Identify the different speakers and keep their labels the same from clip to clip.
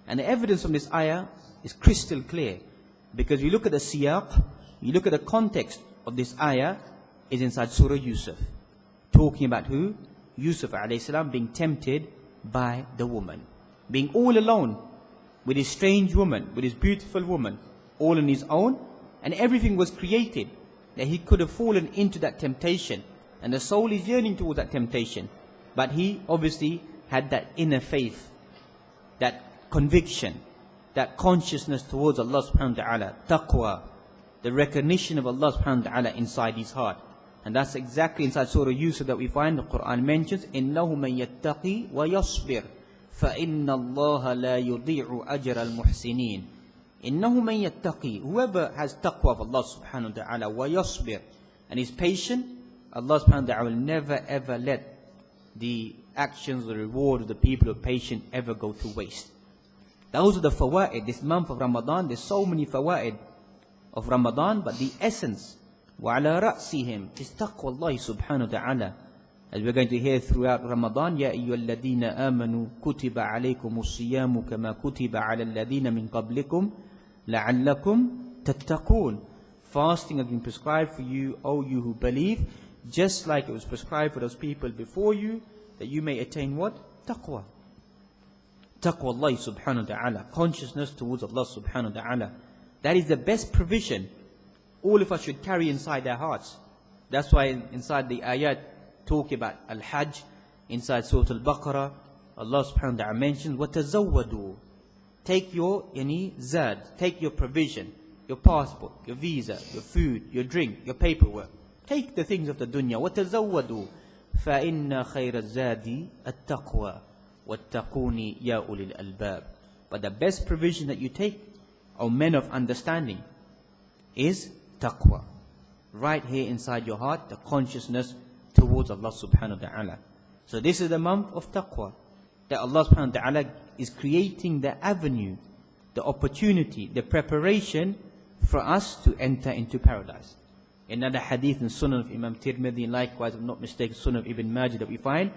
Speaker 1: And the evidence from this ayah is crystal clear. Because you look at the siyaq, you look at the context of this ayah, is inside Surah Yusuf. Talking about who? Yusuf alayhi salam being tempted by the woman. Being all alone with his strange woman, with his beautiful woman, all on his own. And everything was created that he could have fallen into that temptation. And the soul is yearning towards that temptation. But he obviously had that inner faith, that conviction, that consciousness towards Allah subhanahu wa ta'ala, taqwa, the recognition of Allah subhanahu wa ta'ala inside his heart. And that's exactly inside Surah Yusuf that we find the Quran mentions, إِنَّهُ مَن يَتَّقِي وَيَصْبِرْ فَإِنَّ اللَّهَ لَا يُضِيعُ أَجْرَ الْمُحْسِنِينَ. إِنَّهُ مَن يَتَّقِي, whoever has taqwa of Allah subhanahu wa ta'ala, وَيَصْبِرْ, and is patient, Allah subhanahu wa ta'ala will never ever let the actions, the reward of the people who are patient ever go to waste. Those are the fawaid. This month of Ramadan, there's so many fawaid of Ramadan, but the essence, وَعَلَى رَأْسِهِمْ, is taqwa Allah subhanahu wa ta'ala. As we're going to hear throughout Ramadan, يَا أَيُّهَا الَّذِينَ آمَنُوا كُتِبَ عَلَيْكُمُ الصِّيَامُ كَمَا كُتِبَ عَلَى الَّذِينَ مِنْ قَبْلِكُمْ لَعَلَّكُمْ تَتَّقُونَ. Fasting has been prescribed for you, O you who believe, just like it was prescribed for those people before you, that you may attain what? Taqwa. Taqwa Allah subhanahu wa ta'ala. Consciousness towards Allah subhanahu wa ta'ala. That is the best provision all of us should carry inside our hearts. That's why inside the ayat talk about Al-Hajj, inside Surah Al-Baqarah, Allah subhanahu wa ta'ala mentions, وَتَزَوَّدُوا. Take your zad, take your provision, your passport, your visa, your food, your drink, your paperwork. Take the things of the dunya. وَتَزَوَّدُوا فَإِنَّ خَيْرَ الزَّادِ التَّقْوَى وَاتَّقُونِ يَا أُولِي الْأَلْبَابِ. But the best provision that you take, O men of understanding, is taqwa. Right here inside your heart, the consciousness towards Allah subhanahu wa ta'ala. So this is the month of taqwa, that Allah subhanahu wa ta'ala is creating the avenue, the opportunity, the preparation for us to enter into paradise. Another hadith in Sunan of Imam Tirmidhi, likewise, if I'm not mistaken, Sunan of Ibn Majah, that we find,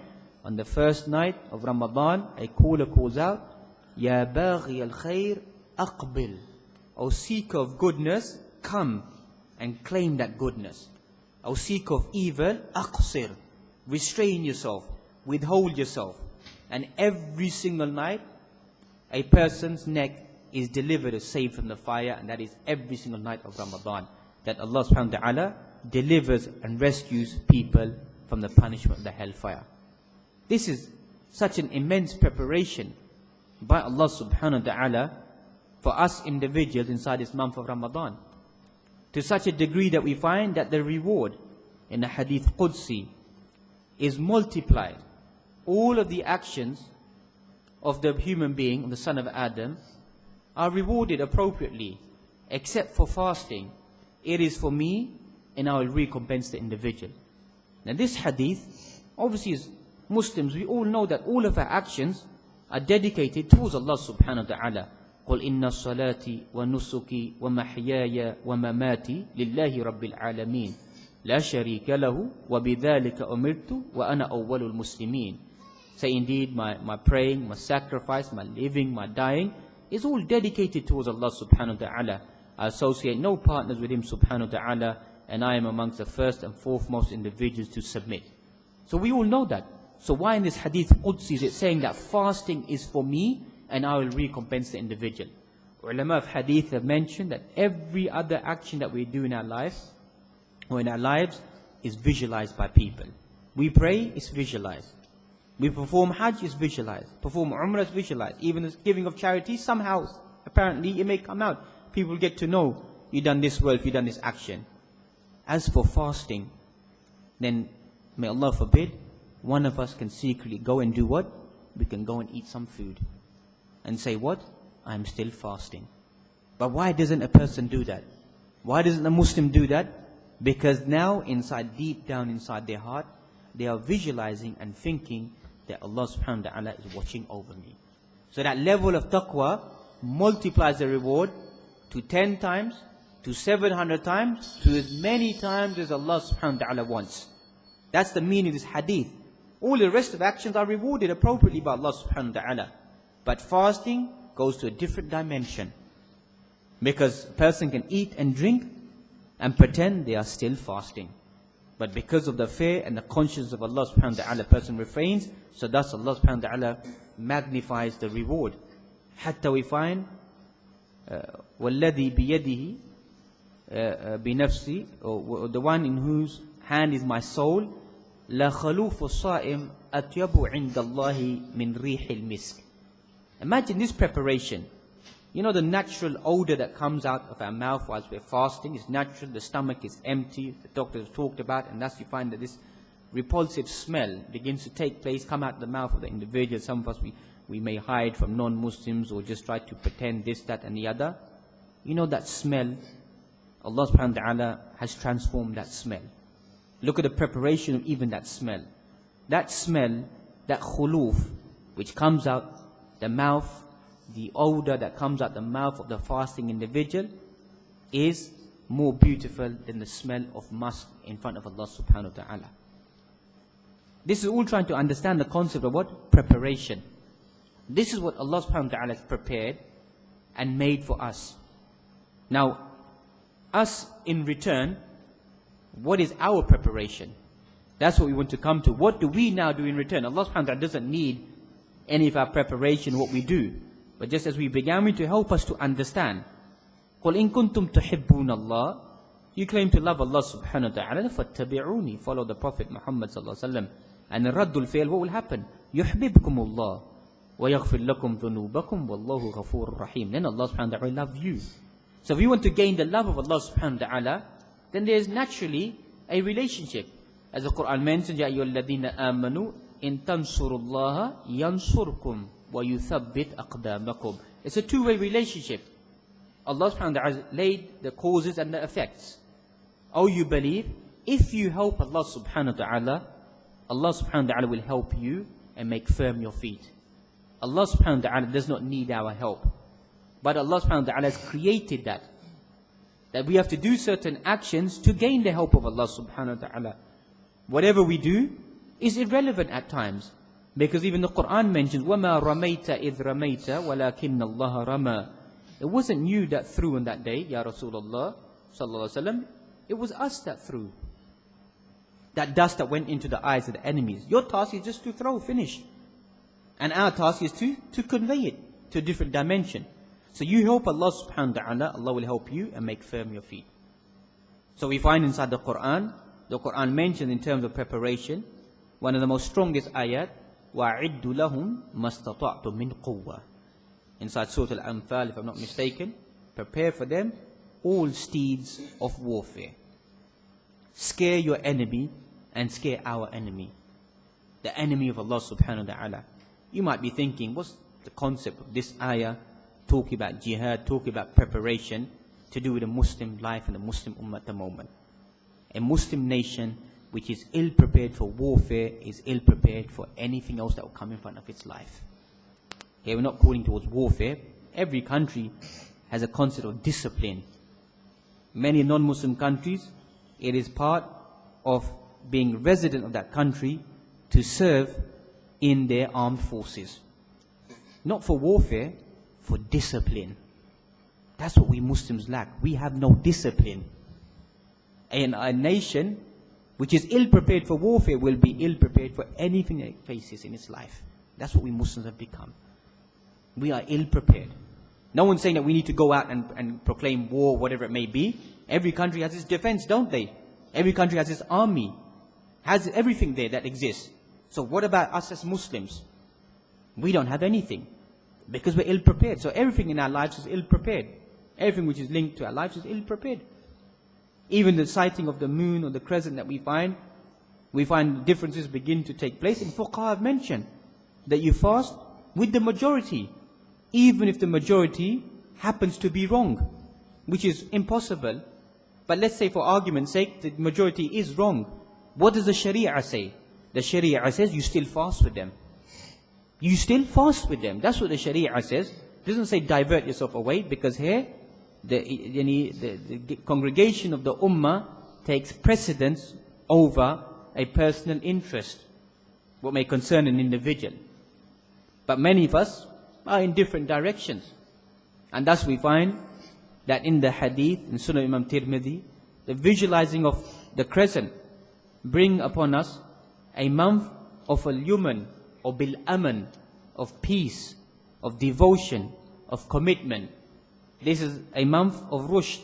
Speaker 1: on the first night of Ramadan, a caller calls out, Ya baghi al-khair aqbil. O seeker of goodness, come and claim that goodness. O seeker of evil, aqsir. Restrain yourself, withhold yourself. And every single night, a person's neck is delivered or saved from the fire, and that is every single night of Ramadan. That Allah subhanahu wa ta'ala delivers and rescues people from the punishment of the hellfire. This is such an immense preparation by Allah subhanahu wa ta'ala for us individuals inside this month of Ramadan. To such a degree that we find that the reward in the Hadith Qudsi is multiplied. All of the actions of the human being, the son of Adam, are rewarded appropriately, except for fasting. It is for me, and I will recompense the individual. Now this hadith, obviously as Muslims, we all know that all of our actions are dedicated towards Allah subhanahu wa ta'ala. قُلْ إِنَّ الصَّلَاةِ وَنُسُكِي وَمَحْيَايَ وَمَمَاتِي لِلَّهِ رَبِّ الْعَالَمِينَ لَا شَرِيكَ لَهُ وَبِذَلِكَ أُمِرْتُ وَأَنَا أَوَّلُ الْمُسْلِمِينَ. Say indeed, my praying, my sacrifice, my living, my dying is all dedicated towards Allah subhanahu wa ta'ala. I associate no partners with Him subhanahu wa ta'ala, and I am amongst the first and foremost individuals to submit. So we all know that. So why in this hadith Qudsi is it saying that fasting is for me and I will recompense the individual? Ulama of hadith have mentioned that every other action that we do in our lives or in our lives is visualized by people. We pray, it's visualized. We perform Hajj, it's visualized. Perform Umrah, it's visualized. Even the giving of charity, somehow, apparently, it may come out. People get to know, you've done this well, you've done this action. As for fasting, then may Allah forbid, one of us can secretly go and do what? We can go and eat some food. And say what? I'm still fasting. But why doesn't a person do that? Why doesn't a Muslim do that? Because now, inside, deep down inside their heart, they are visualizing and thinking that Allah subhanahu wa ta'ala is watching over me. So that level of taqwa multiplies the reward to 10 times, to 700 times, to as many times as Allah subhanahu wa ta'ala wants. That's the meaning of this hadith. All the rest of actions are rewarded appropriately by Allah subhanahu wa ta'ala. But fasting goes to a different dimension. Because a person can eat and drink and pretend they are still fasting. But because of the fear and the conscience of Allah subhanahu wa ta'ala, person refrains, so thus Allah subhanahu wa ta'ala magnifies the reward. Hatta we find, وَالَّذِي بِيَدِهِ بِنَفْسِي, or the one in whose hand is my soul, لَخَلُوفُ الصَّائِمْ أَطْيَبُ عِنْدَ اللَّهِ مِنْ رِيحِ الْمِسْكِ. Imagine this preparation. You know the natural odor that comes out of our mouth whilst we're fasting is natural, the stomach is empty, the doctor has talked about, and thus you find that this repulsive smell begins to take place, come out of the mouth of the individual. Some of us, we may hide from non-Muslims or just try to pretend this, that and the other. You know that smell, Allah subhanahu wa ta'ala has transformed that smell. Look at the preparation of even that smell. That smell, that khuluf, which comes out the mouth, the odor that comes out the mouth of the fasting individual is more beautiful than the smell of musk in front of Allah subhanahu wa ta'ala. This is all trying to understand the concept of what? Preparation. This is what Allah subhanahu wa ta'ala has prepared and made for us. Now, us in return, what is our preparation? That's what we want to come to. What do we now do in return? Allah subhanahu wa ta'ala doesn't need any of our preparation, what we do. But just as we began with, to help us to understand. قُلْ إِن كُنْتُمْ تُحِبُّونَ اللَّهِ, you claim to love Allah subhanahu wa ta'ala, فَاتَّبِعُونِ, follow the Prophet Muhammad sallallahu alaihi wasallam. And رَدُّ الْفِعْلِ, what will happen? يُحْبِبْكُمُ اللَّهِ وَيَغْفِرْ لَكُمْ ذُنُوبَكُمْ وَاللَّهُ غَفُورٌ رَحِيمٌ. Then Allah subhanahu wa ta'ala will love you. So if you want to gain the love of Allah subhanahu wa ta'ala, then there is naturally a relationship. As the Quran mentions, يَا أَيُّهَا الَّذِينَ آمَنُوا إِن تَنْصُرُوا اللَّهَ يَنْصُرْكُمْ وَيُثَبِّتْ أَقْدَامَكُمْ. It's a two-way relationship. Allah subhanahu wa ta'ala has laid the causes and the effects. Oh, you believe, if you help Allah subhanahu wa ta'ala, Allah subhanahu wa ta'ala will help you and make firm your feet. Allah subhanahu wa ta'ala does not need our help. But Allah subhanahu wa ta'ala has created that we have to do certain actions to gain the help of Allah subhanahu wa ta'ala. Whatever we do is irrelevant at times. Because even the Quran mentions, وَمَا رَمَيْتَ إِذْ رَمَيْتَ وَلَكِنَّ اللَّهَ رَمَى. It wasn't you that threw on that day, Ya Rasulullah sallallahu alaihi wasallam. It was us that threw. That dust that went into the eyes of the enemies. Your task is just to throw, finish. And our task is to convey it to a different dimension. So you help Allah subhanahu wa ta'ala, Allah will help you and make firm your feet. So we find inside the Quran mentions in terms of preparation, one of the most strongest ayat, وَأَعِدُّ لَهُمْ مَا اسْتَطَعْتُم مِّن قُوَّةٍ. Inside Surah Al-Anfal, if I'm not mistaken, prepare for them all steeds of warfare. Scare your enemy and scare our enemy. The enemy of Allah subhanahu wa ta'ala. You might be thinking, what's the concept of this ayah, talking about jihad, talking about preparation, to do with the Muslim life and the Muslim ummah at the moment? A Muslim nation which is ill-prepared for warfare is ill-prepared for anything else that will come in front of its life. Here we're not calling towards warfare. Every country has a concept of discipline. Many non-Muslim countries, it is part of being resident of that country to serve in their armed forces. Not for warfare, for discipline. That's what we Muslims lack. We have no discipline. And a nation which is ill-prepared for warfare will be ill-prepared for anything it faces in its life. That's what we Muslims have become. We are ill-prepared. No one's saying that we need to go out and proclaim war, whatever it may be. Every country has its defense, don't they? Every country has its army, has everything there that exists. So what about us as Muslims? We don't have anything because we're ill-prepared. So everything in our lives is ill-prepared. Everything which is linked to our lives is ill-prepared. Even the sighting of the moon or the crescent that we find differences begin to take place. And Fuqaha have mentioned that you fast with the majority, even if the majority happens to be wrong, which is impossible. But let's say for argument's sake, the majority is wrong. What does the Sharia say? The Sharia says you still fast with them. You still fast with them. That's what the Sharia says. It doesn't say divert yourself away, because here the congregation of the Ummah takes precedence over a personal interest, what may concern an individual. But many of us, are in different directions. And thus we find that in the hadith, in Sunnah Imam Tirmidhi, the visualizing of the crescent bring upon us a month of al-yuman, or bil-aman, of peace, of devotion, of commitment. This is a month of rushd.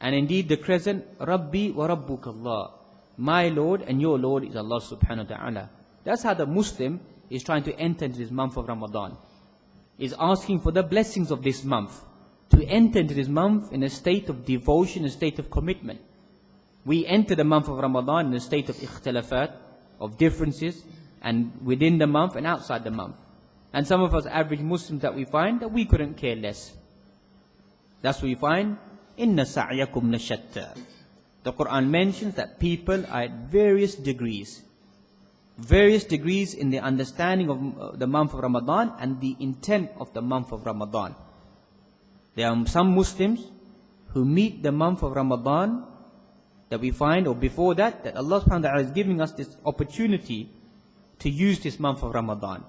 Speaker 1: And indeed the crescent, Rabbi wa Rabbuka Allah, my Lord and your Lord is Allah subhanahu wa ta'ala. That's how the Muslim is trying to enter into this month of Ramadan. Is asking for the blessings of this month, to enter into this month in a state of devotion, a state of commitment. We enter the month of Ramadan in a state of ikhtilafat, of differences, and within the month and outside the month. And some of us average Muslims that we find that we couldn't care less. That's what we find, inna sa'yakum lashatta. The Quran mentions that people are at various degrees in the understanding of the month of Ramadan and the intent of the month of Ramadan. There are some Muslims who meet the month of Ramadan that we find, or before that Allah subhanahu wa ta'ala is giving us this opportunity to use this month of Ramadan.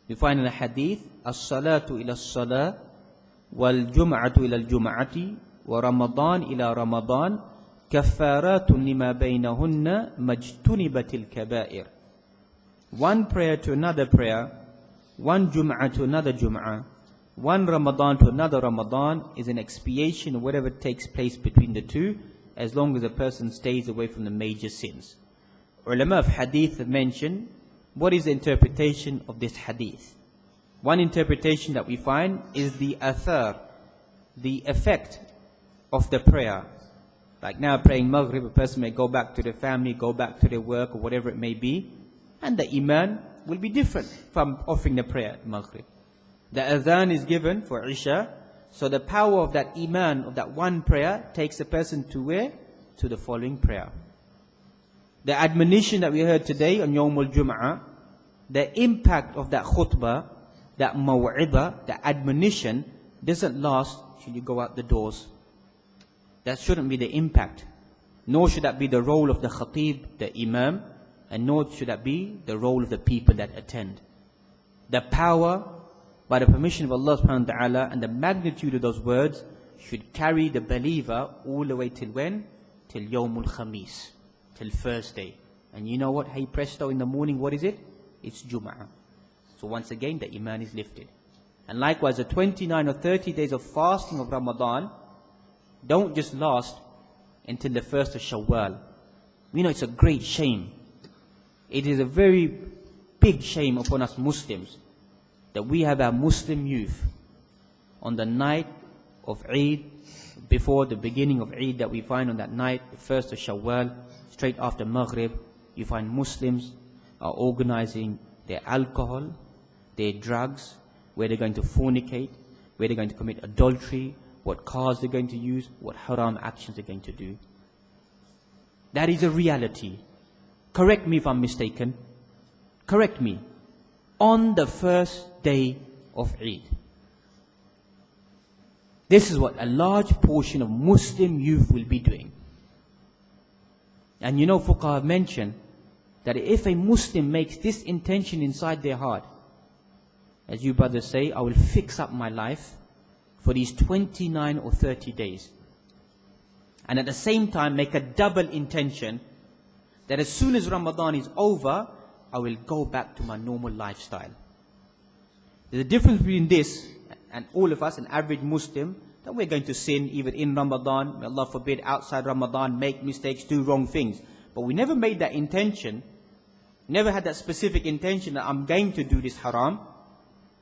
Speaker 1: We find in the hadith, as-salatu ila as-salah, wal-jum'atu ila al-jum'ati, wa Ramadan ila Ramadan, kaffaratun lima baynahunna majtunibatil kaba'ir. One prayer to another prayer, one Jum'ah to another Jum'ah, one Ramadan to another Ramadan is an expiation of whatever takes place between the two, as long as a person stays away from the major sins. Ulama of hadith have mentioned, what is the interpretation of this hadith? One interpretation that we find is the athar, the effect of the prayer. Like now praying Maghrib, a person may go back to their family, go back to their work, or whatever it may be, and the iman will be different from offering the prayer at Maghrib. The adhan is given for Isha, so the power of that iman, of that one prayer, takes a person to where? To the following prayer. The admonition that we heard today on Yawmul Jum'ah, the impact of that khutbah, that maw'idah, the admonition, doesn't last till you go out the doors. That shouldn't be the impact. Nor should that be the role of the khatib, the imam, and nor should that be the role of the people that attend. The power, by the permission of Allah subhanahu wa ta'ala, and the magnitude of those words should carry the believer all the way till when? Till Yawmul Khamis, till Thursday. And you know what? Hey presto, in the morning, what is it? It's Jum'ah. So once again, the iman is lifted. And likewise, the 29 or 30 days of fasting of Ramadan don't just last until the 1st of Shawwal. We know it's a great shame. It is a very big shame upon us Muslims that we have our Muslim youth on the night of Eid, before the beginning of Eid, that we find on that night, the 1st of Shawwal, straight after Maghrib, you find Muslims are organizing their alcohol, their drugs, where they're going to fornicate, where they're going to commit adultery, what cars they're going to use, what haram actions they're going to do. That is a reality. Correct me if I'm mistaken. Correct me. On the first day of Eid. This is what a large portion of Muslim youth will be doing. And you know, Fuqaha have mentioned that if a Muslim makes this intention inside their heart, as you brothers say, I will fix up my life for these 29 or 30 days. And at the same time make a double intention that as soon as Ramadan is over, I will go back to my normal lifestyle. There's a difference between this and all of us, an average Muslim, that we're going to sin even in Ramadan, may Allah forbid, outside Ramadan, make mistakes, do wrong things. But we never made that intention, never had that specific intention that I'm going to do this haram,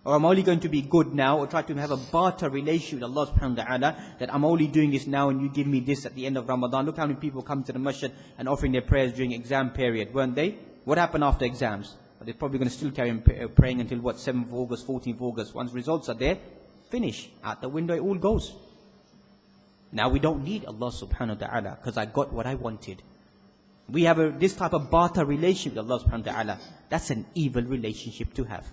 Speaker 1: or I'm only going to be good now, or try to have a barter relationship with Allah subhanahu wa ta'ala, that I'm only doing this now and you give me this at the end of Ramadan. Look how many people come to the masjid and offering their prayers during exam period, weren't they? What happened after exams? But they're probably going to still carry on praying until what, 7th of August, 14th of August. Once results are there, finish. Out the window it all goes. Now we don't need Allah subhanahu wa ta'ala because I got what I wanted. We have this type of barter relationship with Allah subhanahu wa ta'ala. That's an evil relationship to have.